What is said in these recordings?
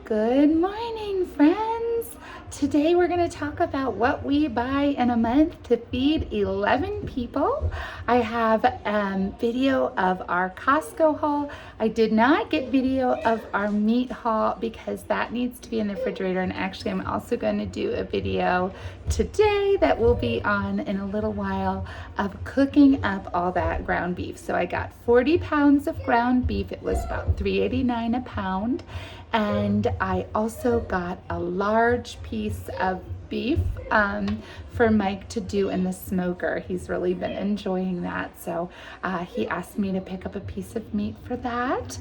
Good morning, friends. Today we're going to talk about what we buy in a month to feed 11 people. I have video of our Costco haul. I did not get video of our meat haul because that needs to be in the refrigerator. And actually, I'm also going to do a video today that will be on in a little while of cooking up all that ground beef. So I got 40 pounds of ground beef. It was about $3.89 a pound. And I also got a large piece of beef for Mike to do in the smoker. He's really been enjoying that. So he asked me to pick up a piece of meat for that.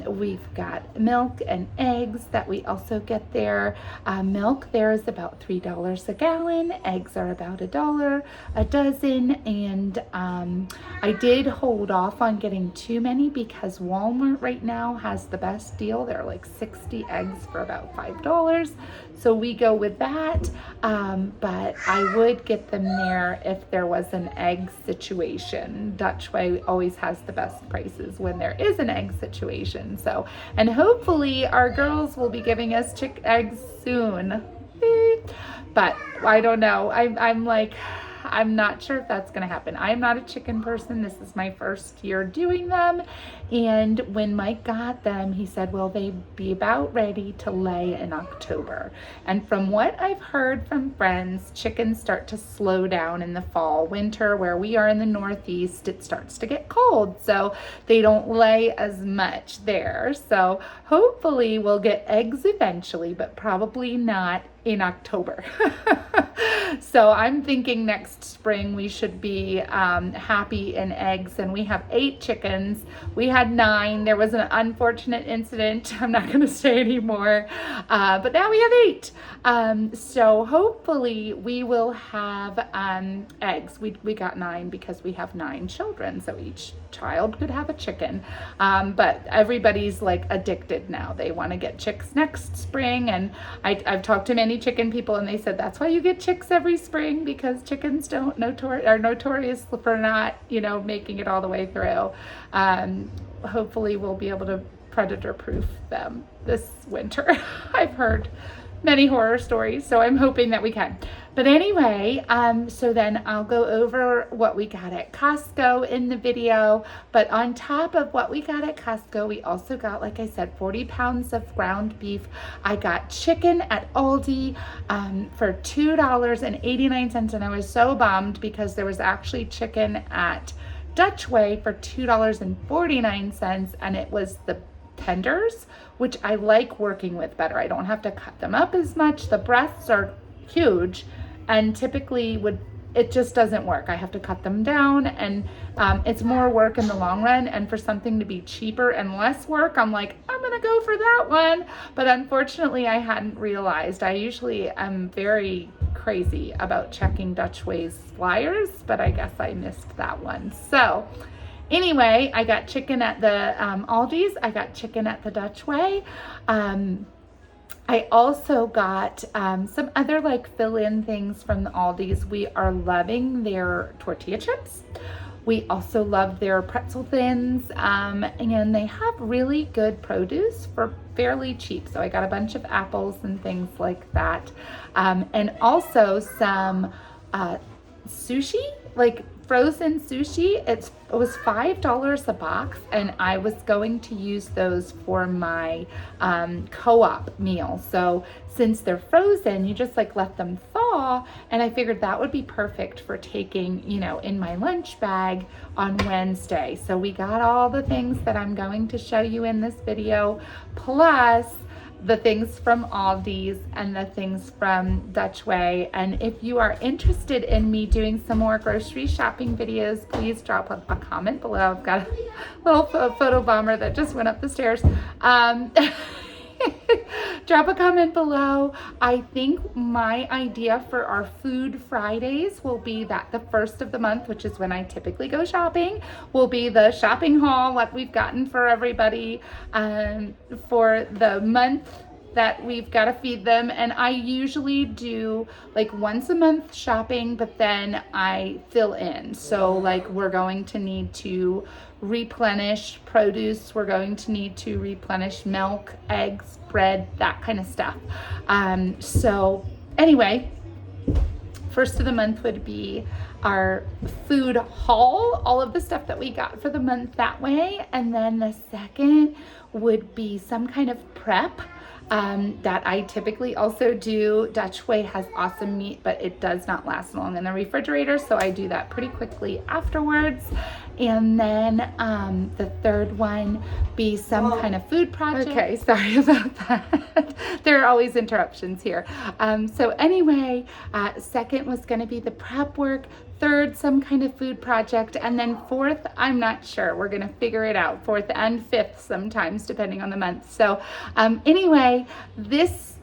We've got milk and eggs that we also get there. Milk there is about $3 a gallon. Eggs are about $1 a dozen. And I did hold off on getting too many because Walmart right now has the best deal. They're like 60 eggs for about $5. So we go with that. But I would get them there if there was an egg situation. Dutch Way always has the best prices when there is an egg situation. So, and hopefully our girls will be giving us eggs soon. But I don't know. I'm not sure if that's going to happen. I'm not a chicken person. This is my first year doing them. And when Mike got them, he said, will they be about ready to lay in October? And from what I've heard from friends, chickens start to slow down in the fall, winter, where we are in the Northeast, it starts to get cold. So they don't lay as much there. So hopefully we'll get eggs eventually, but probably not in October. So I'm thinking next spring we should be happy in eggs, and we have 8 chickens. We had 9. There was an unfortunate incident. I'm not going to say anymore, but now we have 8. So hopefully we will have eggs. We got 9 because we have 9 children, so each child could have a chicken. But everybody's like addicted now. They want to get chicks next spring, and I've talked to many chicken people, and they said that's why you get chicks every spring, because chickens are notorious for not, making it all the way through. Hopefully we'll be able to predator proof them this winter. I've heard many horror stories, so I'm hoping that we can. But anyway, so then I'll go over what we got at Costco in the video. But on top of what we got at Costco, we also got, like I said, 40 pounds of ground beef. I got chicken at Aldi for $2.89, and I was so bummed because there was actually chicken at Dutch Way for $2.49, and it was the tenders, which I like working with better. I don't have to cut them up as much. The breasts are huge, and typically it just doesn't work. I have to cut them down, and it's more work in the long run. And for something to be cheaper and less work, I'm like, I'm gonna go for that one. But unfortunately, I hadn't realized. I usually am very crazy about checking Dutch Way's flyers, but I guess I missed that one. So anyway, I got chicken at the Aldi's. I got chicken at the Dutch Way. I also got some other fill-in things from the Aldi's. We are loving their tortilla chips. We also love their pretzel thins, and they have really good produce for fairly cheap. So I got a bunch of apples and things like that. And also some sushi, frozen sushi. It was $5 a box, and I was going to use those for my co-op meal. So since they're frozen, you just let them thaw, and I figured that would be perfect for taking, in my lunch bag on Wednesday. So we got all the things that I'm going to show you in this video, plus the things from Aldi's and the things from Dutch Way. And if you are interested in me doing some more grocery shopping videos, please drop a comment below. I've got a little photo bomber that just went up the stairs. Drop a comment below. I think my idea for our Food Fridays will be that the first of the month, which is when I typically go shopping, will be the shopping haul, what we've gotten for everybody for the month that we've got to feed them. And I usually do like once a month shopping, but then I fill in. So like we're going to need to replenish produce. We're going to need to replenish milk, eggs, bread, that kind of stuff. So anyway, first of the month would be our food haul, all of the stuff that we got for the month that way. And then the second would be some kind of prep that I typically also do. Dutch Way has awesome meat, but it does not last long in the refrigerator, so I do that pretty quickly afterwards. And then the third one be some kind of food project. Okay, sorry about that. There are always interruptions here. So anyway, second was going to be the prep work. Third, some kind of food project. And then fourth, I'm not sure. We're going to figure it out. Fourth and fifth sometimes, depending on the month. So anyway, this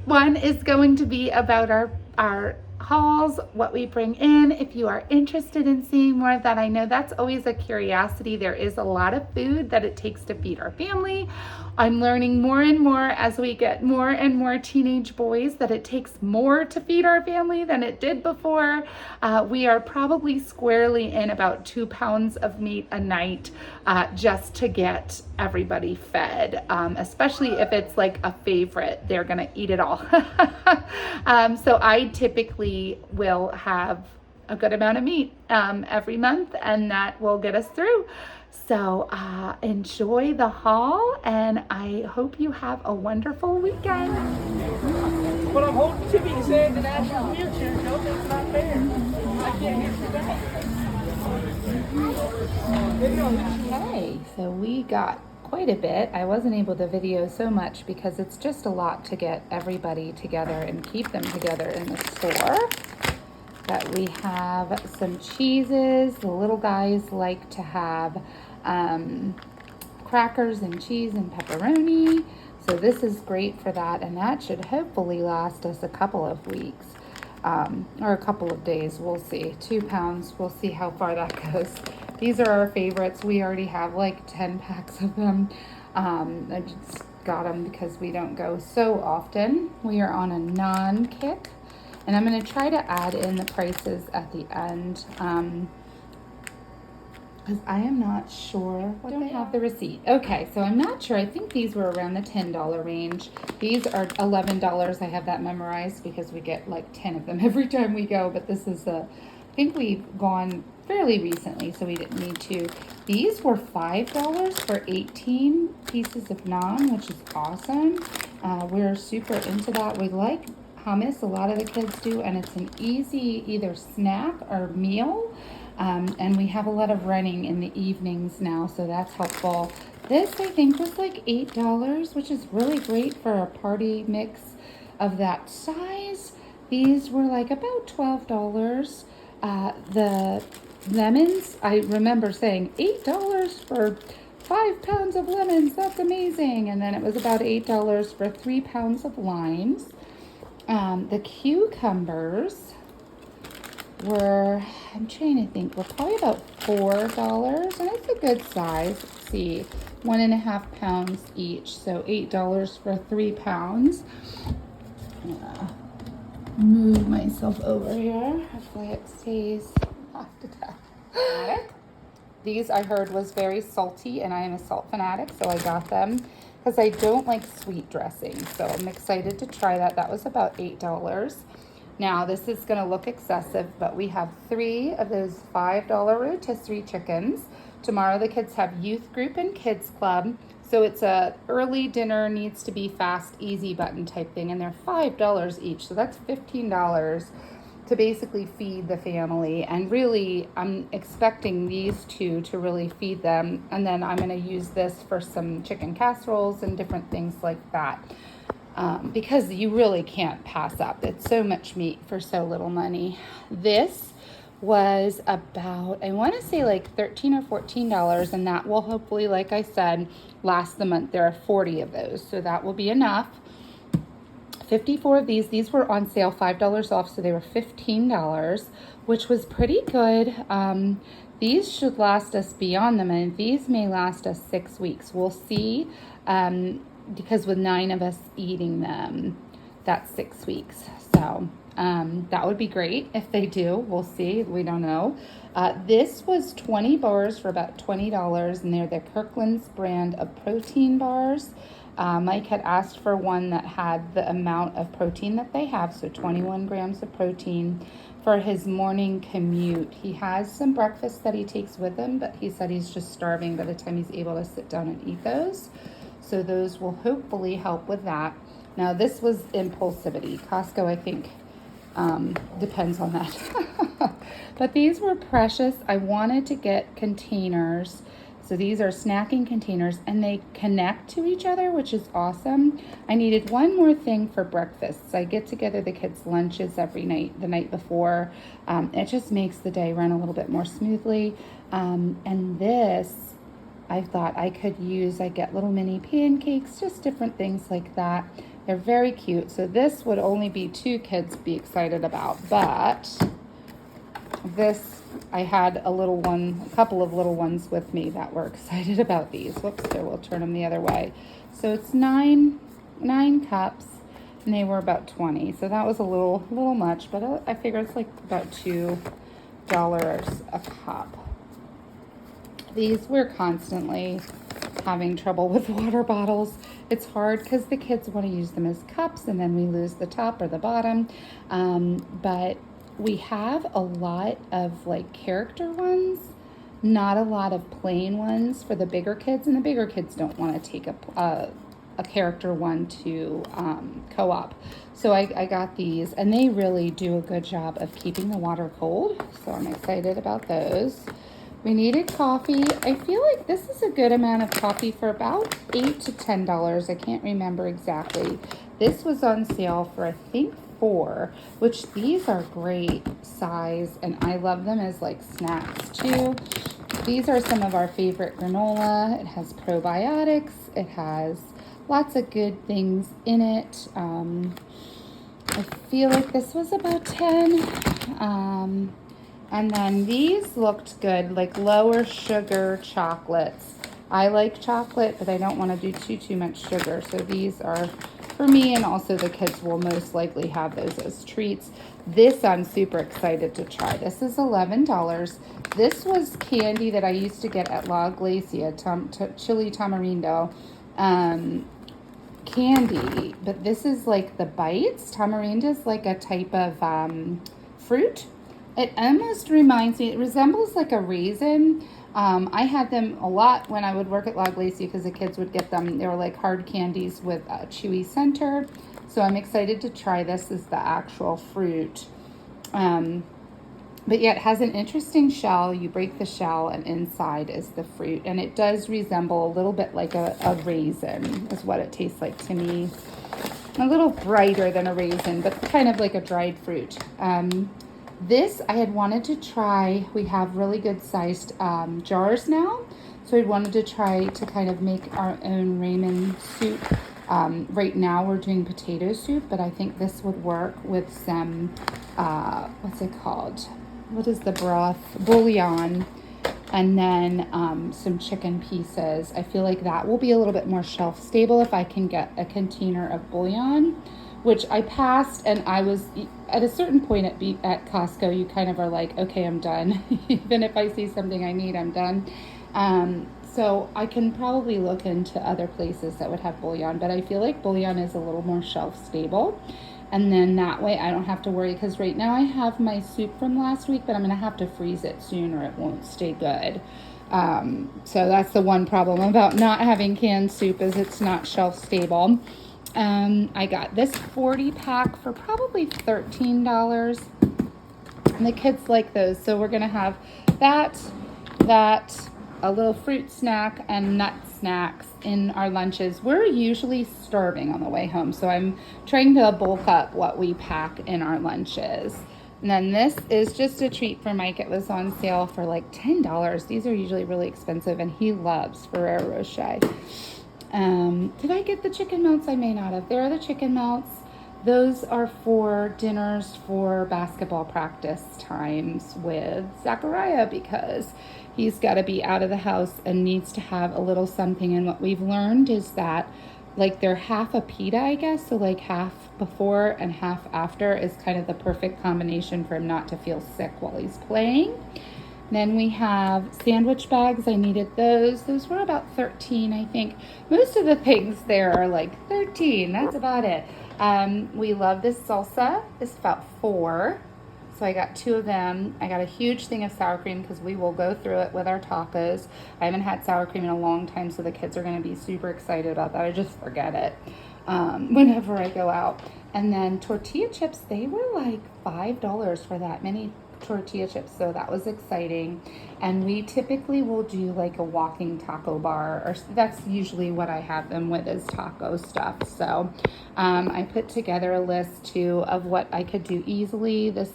one is going to be about our hauls, what we bring in. If you are interested in seeing more of that, I know that's always a curiosity. There is a lot of food that it takes to feed our family. I'm learning more and more as we get more and more teenage boys that it takes more to feed our family than it did before. We are probably squarely in about 2 pounds of meat a night just to get everybody fed, especially if it's like a favorite. They're gonna eat it all. So I typically will have a good amount of meat every month, and that will get us through. So enjoy the haul, and I hope you have a wonderful weekend. But I'm holding Chippy and saying the national wheelchair joke. That's not fair. I can't hear you back. Okay, so we got quite a bit. I wasn't able to video so much because it's just a lot to get everybody together and keep them together in the store. But we have some cheeses. The little guys like to have crackers and cheese and pepperoni. So this is great for that, and that should hopefully last us a couple of weeks or a couple of days. We'll see. 2 pounds. We'll see how far that goes. These are our favorites. We already have like 10 packs of them. I just got them because we don't go so often. We are on a non-kick, and I'm going to try to add in the prices at the end. Because I am not sure what they have the receipt. Okay, so I'm not sure. I think these were around the $10 range. These are $11. I have that memorized because we get like 10 of them every time we go. But this is I think we've gone fairly recently, so we didn't need to. These were $5 for 18 pieces of naan, which is awesome. We're super into that. We like hummus, a lot of the kids do, and it's an easy either snack or meal. And we have a lot of running in the evenings now, so that's helpful. This, I think, was like $8, which is really great for a party mix of that size. These were like about $12. The lemons, I remember saying $8 for 5 pounds of lemons. That's amazing. And then it was about $8 for 3 pounds of limes. The cucumbers were, I'm trying to think, were probably about $4, and it's a good size. Let's see, 1.5 pounds each, so $8 for 3 pounds. Move myself over here. Hopefully it stays off the top. These I heard was very salty, and I am a salt fanatic, so I got them because I don't like sweet dressing. So I'm excited to try that. That was about $8. Now, this is going to look excessive, but we have 3 of those $5 rotisserie chickens. Tomorrow, the kids have youth group and kids club. So it's a early dinner, needs to be fast, easy button type thing. And they're $5 each. So that's $15 to basically feed the family. And really, I'm expecting these 2 to really feed them. And then I'm going to use this for some chicken casseroles and different things like that. Because you really can't pass up. It's so much meat for so little money. This was about, I want to say like $13 or $14, and that will hopefully, like I said, last the month. There are 40 of those, so that will be enough. 54 of these. These were on sale, $5 off, so they were $15, which was pretty good. These should last us beyond the month. These may last us 6 weeks. We'll see. because with 9 of us eating them, that's 6 weeks. So that would be great if they do. We'll see. We don't know. This was 20 bars for about $20, and they're the Kirkland's brand of protein bars. Mike had asked for one that had the amount of protein that they have, so 21 grams of protein for his morning commute. He has some breakfast that he takes with him, but he said he's just starving by the time he's able to sit down and eat those. So those will hopefully help with that. Now this was impulsivity. Costco, I think, depends on that. But these were precious. I wanted to get containers. So these are snacking containers, and they connect to each other, which is awesome. I needed one more thing for breakfast. So I get together the kids' lunches every night, the night before. It just makes the day run a little bit more smoothly. And this, I thought I could use. I get little mini pancakes, just different things like that. They're very cute. So this would only be 2 kids be excited about, but this, I had a couple of little ones with me that were excited about these. Whoops, here, we'll turn them the other way. So it's nine cups, and they were about 20. So that was a little much, but I figure it's like about $2 a cup. These, we're constantly having trouble with water bottles. It's hard because the kids want to use them as cups, and then we lose the top or the bottom. But we have a lot of like character ones, not a lot of plain ones for the bigger kids, and the bigger kids don't want to take a character one to co-op. So I got these, and they really do a good job of keeping the water cold. So I'm excited about those. We needed coffee. I feel like this is a good amount of coffee for about $8 to $10. I can't remember exactly. This was on sale for, I think, 4, which these are great size, and I love them as like snacks too. These are some of our favorite granola. It has probiotics. It has lots of good things in it. I feel like this was about 10. And then these looked good, like lower sugar chocolates. I like chocolate, but I don't want to do too much sugar. So these are for me, and also the kids will most likely have those as treats. This I'm super excited to try. This is $11. This was candy that I used to get at La Iglesia, Chili Tamarindo candy. But this is like the bites. Tamarindo is like a type of fruit. It almost reminds me, it resembles like a raisin. I had them a lot when I would work at La Iglesia because the kids would get them. They were like hard candies with a chewy center. So I'm excited to try this as the actual fruit. But yeah, it has an interesting shell. You break the shell, and inside is the fruit. And it does resemble a little bit like a raisin is what it tastes like to me. A little brighter than a raisin, but kind of like a dried fruit. This I had wanted to try. We have really good sized jars now. So I wanted to try to kind of make our own ramen soup. Right now we're doing potato soup, but I think this would work with some, what's it called? What is the broth? Bouillon. And then some chicken pieces. I feel like that will be a little bit more shelf stable if I can get a container of bouillon, which I passed, and I was at a certain point at Costco, you kind of are like, okay, I'm done. Even if I see something I need, I'm done. So I can probably look into other places that would have bouillon, but I feel like bouillon is a little more shelf stable. And then that way I don't have to worry, because right now I have my soup from last week, but I'm going to have to freeze it soon or it won't stay good. So that's the one problem about not having canned soup, is it's not shelf stable. I got this 40 pack for probably $13. And the kids like those. So we're going to have that, a little fruit snack, and nut snacks in our lunches. We're usually starving on the way home, so I'm trying to bulk up what we pack in our lunches. And then this is just a treat for Mike. It was on sale for like $10. These are usually really expensive, and he loves Ferrero Rocher. Did I get the chicken melts? I may not have. There are the chicken melts. Those are for dinners for basketball practice times with Zachariah, because he's got to be out of the house and needs to have a little something. And what we've learned is that like they're half a pita, I guess. So like half before and half after is kind of the perfect combination for him not to feel sick while he's playing. Then we have sandwich bags. I needed those. Those were about 13, I think. Most of the things there are like 13. That's about it. We love this salsa. It's about 4. So I got 2 of them. I got a huge thing of sour cream because we will go through it with our tacos. I haven't had sour cream in a long time, so the kids are going to be super excited about that. I just forget it whenever I go out. And then tortilla chips, they were like $5 for that many tortilla chips, so that was exciting. And we typically will do like a walking taco bar, or that's usually what I have them with, is taco stuff. So I put together a list too of what I could do easily this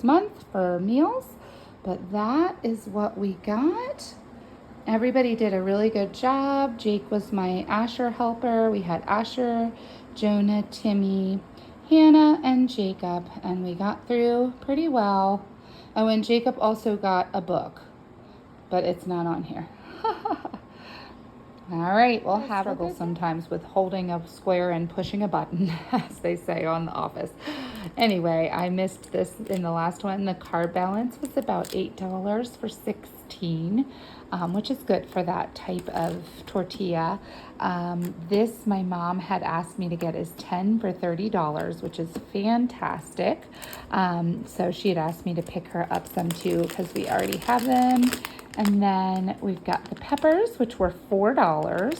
month for meals, but that is what we got. Everybody did a really good job. Jake was my Asher helper. We had Asher, Jonah, Timmy, Hannah, and Jacob, and we got through pretty well. Oh, and Jacob also got a book, but it's not on here. All right, we'll have struggle sometimes with holding a square and pushing a button, as they say on The Office. Anyway, I missed this in the last one. The card balance was about $8 for 16, which is good for that type of tortilla. This, my mom had asked me to get, is 10 for $30, which is fantastic. So she had asked me to pick her up some too because we already have them. And then we've got the peppers, which were $4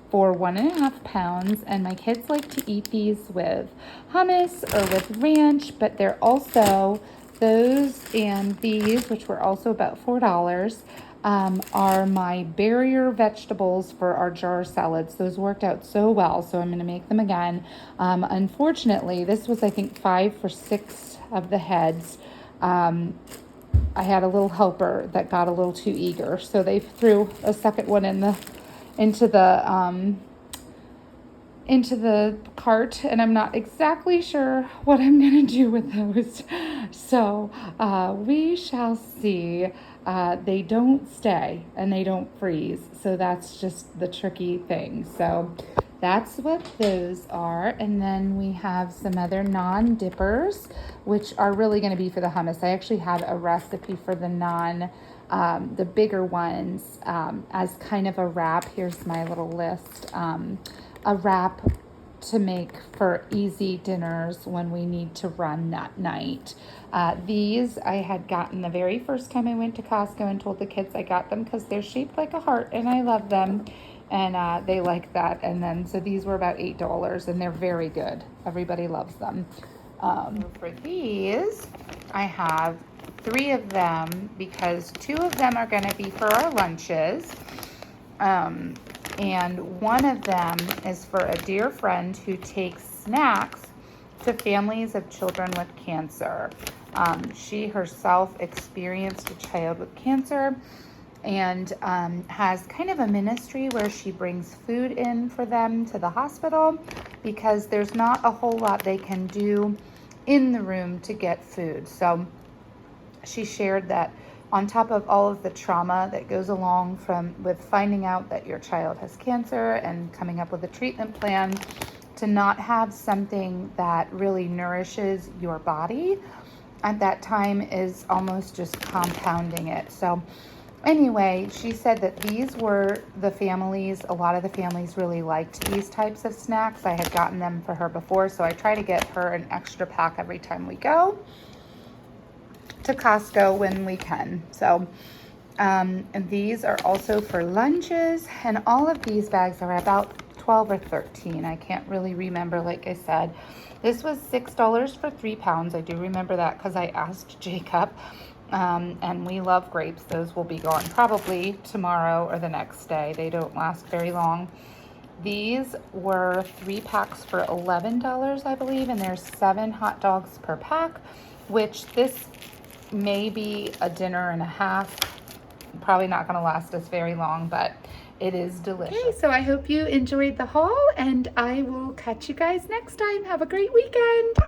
for 1.5 pounds. And my kids like to eat these with hummus or with ranch, but they're also those, and these, which were also about $4, are my barrier vegetables for our jar salads. Those worked out so well, so I'm going to make them again. Unfortunately, this was, I think, 5 for 6 of the heads. I had a little helper that got a little too eager, so they threw a second one into the cart, and I'm not exactly sure what I'm gonna do with those. So we shall see. They don't stay and they don't freeze, so that's just the tricky thing. So that's what those are. And then we have some other non-dippers, which are really going to be for the hummus. I actually have a recipe for the bigger ones as kind of a wrap. Here's my little list. A wrap to make for easy dinners when we need to run that night. These I had gotten the very first time I went to Costco and told the kids I got them because they're shaped like a heart and I love them. And they like that. And then, so these were about $8 and they're very good. Everybody loves them. For these, I have 3 of them because 2 of them are going to be for our lunches. And one of them is for a dear friend who takes snacks to families of children with cancer. She herself experienced a child with cancer and has kind of a ministry where she brings food in for them to the hospital because there's not a whole lot they can do in the room to get food. So she shared that on top of all of the trauma that goes along with finding out that your child has cancer and coming up with a treatment plan, to not have something that really nourishes your body at that time is almost just compounding it. So anyway, she said that these were a lot of the families really liked these types of snacks. I had gotten them for her before, so I try to get her an extra pack every time we go to Costco when we can. So, and these are also for lunches, and all of these bags are about 12 or 13. I can't really remember, like I said. This was $6 for 3 pounds. I do remember that because I asked Jacob. And we love grapes. Those will be gone probably tomorrow or the next day. They don't last very long. These were 3 packs for $11, I believe, and there's 7 hot dogs per pack, which this may be a dinner and a half. Probably not going to last us very long, but it is delicious. Okay, so I hope you enjoyed the haul, and I will catch you guys next time. Have a great weekend.